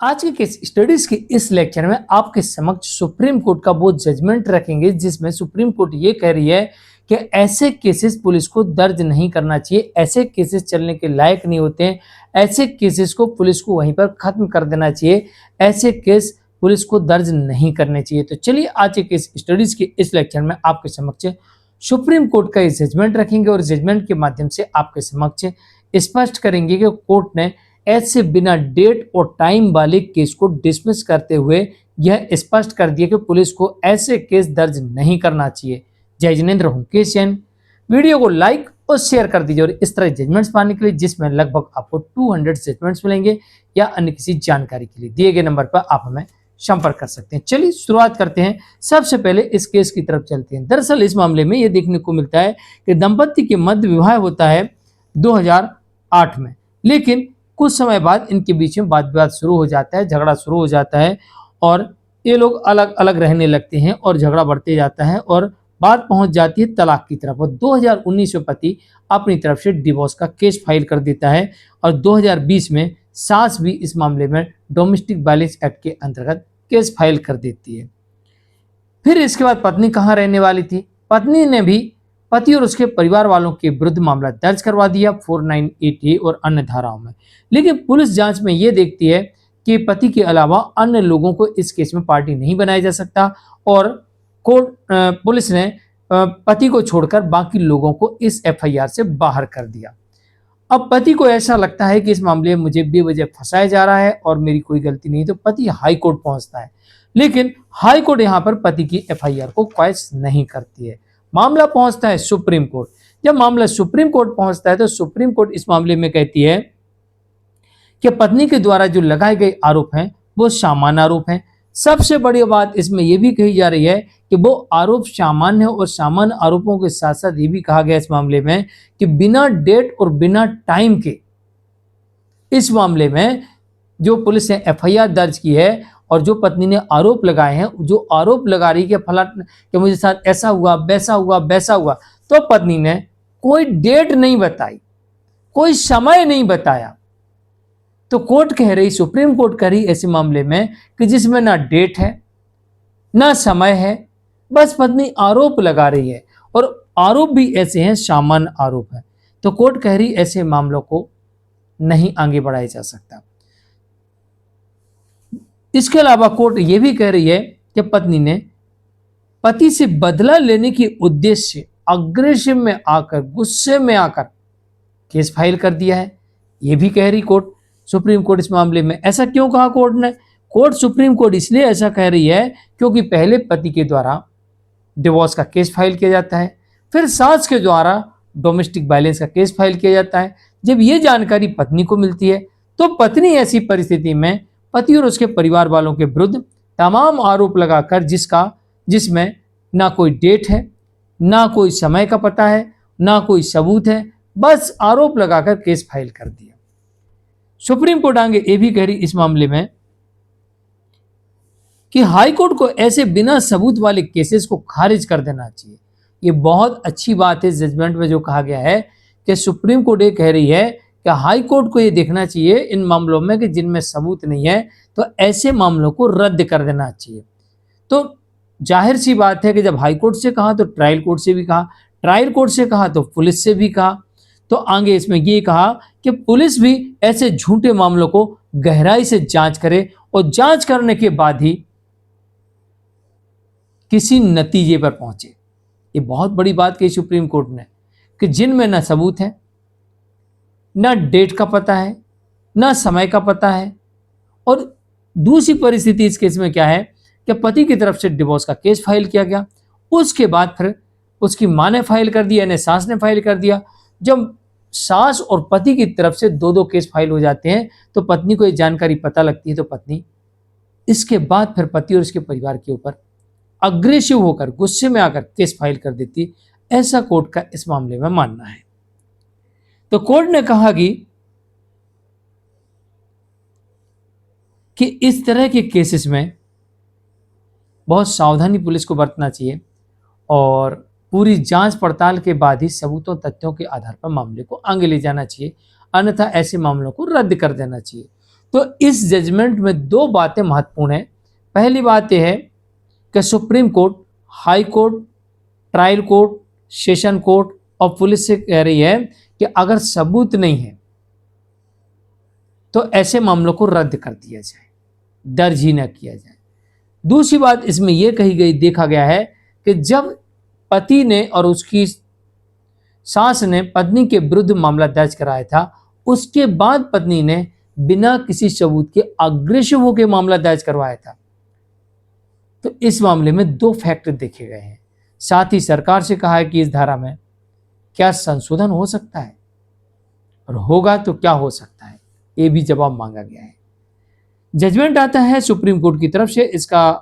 आज के case studies के इस लेक्चर में आपके समक्ष सुप्रीम कोर्ट का वो जजमेंट रखेंगे जिसमें सुप्रीम कोर्ट ये कह रही है कि ऐसे केसेस पुलिस को दर्ज नहीं करना चाहिए, ऐसे केसेस चलने के लायक नहीं होते हैं, ऐसे केसेस को पुलिस को वहीं पर खत्म कर देना चाहिए, ऐसे केस पुलिस को दर्ज नहीं करने चाहिए। तो चलिए आज के केस स्टडीज के इस लेक्चर में आपके समक्ष सुप्रीम कोर्ट का ये जजमेंट रखेंगे और जजमेंट के माध्यम से आपके समक्ष स्पष्ट करेंगे कि कोर्ट ने ऐसे बिना डेट और टाइम वाले केस को डिसमिस करते हुए यह स्पष्ट कर दिया कि पुलिस को ऐसे केस दर्ज नहीं करना चाहिए। जय जिनेंद्र हूं केशियन। वीडियो को लाइक और शेयर कर दीजिए और इस तरह जजमेंट्स पाने के लिए जिसमें लगभग आपको 200 जजमेंट्स मिलेंगे या अन्य किसी जानकारी के लिए दिए गए नंबर पर आप हमें संपर्क कर सकते हैं। चलिए शुरुआत करते हैं। सबसे पहले इस केस की तरफ चलते हैं। दरअसल इस मामले में यह देखने को मिलता है कि दंपति के मध्य विवाह होता है 2008 में, लेकिन कुछ समय बाद इनके बीच में वाद विवाद शुरू हो जाता है, झगड़ा शुरू हो जाता है और ये लोग अलग अलग रहने लगते हैं और झगड़ा बढ़ते जाता है और बात पहुंच जाती है तलाक की तरफ। और 2019 में पति अपनी तरफ से डिवोर्स का केस फाइल कर देता है और 2020 में सास भी इस मामले में डोमेस्टिक वायलेंस एक्ट के अंतर्गत केस फाइल कर देती है। फिर इसके बाद पत्नी कहाँ रहने वाली थी? पत्नी ने भी पति और उसके परिवार वालों के विरुद्ध मामला दर्ज करवा दिया 498A और अन्य धाराओं में। लेकिन पुलिस जांच में यह देखती है कि पति के अलावा अन्य लोगों को इस केस में पार्टी नहीं बनाया जा सकता और पुलिस ने पति को छोड़कर बाकी लोगों को इस FIR से बाहर कर दिया। अब पति को ऐसा लगता है कि इस मामले में मुझे बेवजह फंसाया जा रहा है और मेरी कोई गलती नहीं, तो पति हाई कोर्ट पहुंचता है, लेकिन हाई कोर्ट यहां पर पति की FIR को क्वाइश नहीं करती है। मामला पहुंचता है सुप्रीम कोर्ट। जब मामला सुप्रीम कोर्ट पहुंचता है तो सुप्रीम कोर्ट इस मामले में कहती है कि पत्नी के द्वारा जो लगाए गए आरोप हैं वो सामान्य आरोप हैं। सबसे बड़ी बात इसमें यह भी कही जा रही है कि वो आरोप सामान्य है और सामान्य आरोपों के साथ साथ ये भी कहा गया इस मामले में कि बिना डेट और बिना टाइम के इस मामले में जो पुलिस ने FIR दर्ज की है और जो पत्नी ने आरोप लगाए हैं, जो आरोप लगा रही है कि मुझे साथ ऐसा हुआ वैसा हुआ वैसा हुआ, तो पत्नी ने कोई डेट नहीं बताई, कोई समय नहीं बताया। तो कोर्ट कह रही, सुप्रीम कोर्ट कह रही ऐसे मामले में कि जिसमें ना डेट है ना समय है, बस पत्नी आरोप लगा रही है और आरोप भी ऐसे हैं सामान्य आरोप है, तो कोर्ट कह रही ऐसे मामलों को नहीं आगे बढ़ाया जा सकता। इसके अलावा कोर्ट यह भी कह रही है कि पत्नी ने पति से बदला लेने के उद्देश्य से अग्रेसिव में आकर, गुस्से में आकर केस फाइल कर दिया है। यह भी कह रही कोर्ट, सुप्रीम कोर्ट इस मामले में। ऐसा क्यों कहा कोर्ट ने? कोर्ट सुप्रीम कोर्ट इसलिए ऐसा कह रही है क्योंकि पहले पति के द्वारा डिवोर्स का केस फाइल किया जाता है, फिर सास के द्वारा डोमेस्टिक वायलेंस का केस फाइल किया जाता है। जब यह जानकारी पत्नी को मिलती है तो पत्नी ऐसी परिस्थिति में पति और उसके परिवार वालों के विरुद्ध तमाम आरोप लगाकर जिसमें ना कोई डेट है, ना कोई समय का पता है, ना कोई सबूत है, बस आरोप लगाकर केस फाइल कर दिया। सुप्रीम कोर्ट आगे ये भी कह रही इस मामले में कि हाई कोर्ट को ऐसे बिना सबूत वाले केसेस को खारिज कर देना चाहिए। ये बहुत अच्छी बात है जजमेंट में जो कहा गया है कि सुप्रीम कोर्ट ये कह रही है कि हाई कोर्ट को ये देखना चाहिए इन मामलों में कि जिनमें सबूत नहीं है तो ऐसे मामलों को रद्द कर देना चाहिए। तो जाहिर सी बात है कि जब हाई कोर्ट से कहा तो ट्रायल कोर्ट से भी कहा, ट्रायल कोर्ट से कहा तो पुलिस से भी कहा, तो आगे इसमें ये कहा कि पुलिस भी ऐसे झूठे मामलों को गहराई से जांच करे और जांच करने के बाद ही किसी नतीजे पर पहुंचे। ये बहुत बड़ी बात कही सुप्रीम कोर्ट ने कि जिनमें ना सबूत है, ना डेट का पता है, ना समय का पता है, और दूसरी परिस्थिति इस केस में क्या है कि पति की तरफ से डिवोर्स का केस फाइल किया गया, उसके बाद फिर उसकी मां ने फाइल कर दिया, यानी सास ने फाइल कर दिया। जब सास और पति की तरफ से दो दो केस फाइल हो जाते हैं तो पत्नी को ये जानकारी पता लगती है, तो पत्नी इसके बाद फिर पति और उसके परिवार के ऊपर अग्रेसिव होकर, गुस्से में आकर केस फाइल कर देती। ऐसा कोर्ट का इस मामले में मानना है। तो कोर्ट ने कहा कि इस तरह के केसेस में बहुत सावधानी पुलिस को बरतना चाहिए और पूरी जांच पड़ताल के बाद ही सबूतों तथ्यों के आधार पर मामले को आगे ले जाना चाहिए, अन्यथा ऐसे मामलों को रद्द कर देना चाहिए। तो इस जजमेंट में दो बातें महत्वपूर्ण हैं। पहली बात यह है कि supreme court, high court, trial court, session court और पुलिस से कह रही है कि अगर सबूत नहीं है तो ऐसे मामलों को रद्द कर दिया जाए, दर्ज ही न किया जाए। दूसरी बात इसमें यह कही गई, देखा गया है कि जब पति ने और उसकी सास ने पत्नी के विरुद्ध मामला दर्ज कराया था, उसके बाद पत्नी ने बिना किसी सबूत के अग्रेसिव होकर मामला दर्ज करवाया था। तो इस मामले में दो फैक्ट देखे गए हैं। साथ ही सरकार से कहा है कि इस धारा में क्या संशोधन हो सकता है और होगा तो क्या हो सकता है, ये भी जवाब मांगा गया है। जजमेंट आता है सुप्रीम कोर्ट की तरफ से, इसका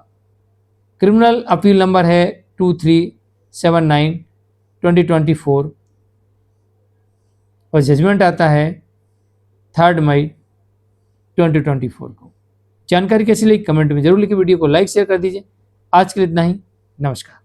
क्रिमिनल अपील नंबर है 2379/2024 और जजमेंट आता है 3 मई 2024 को। जानकारी कैसी लगी कमेंट में जरूर लिखिए, वीडियो को लाइक शेयर कर दीजिए। आज के लिए इतना ही, नमस्कार।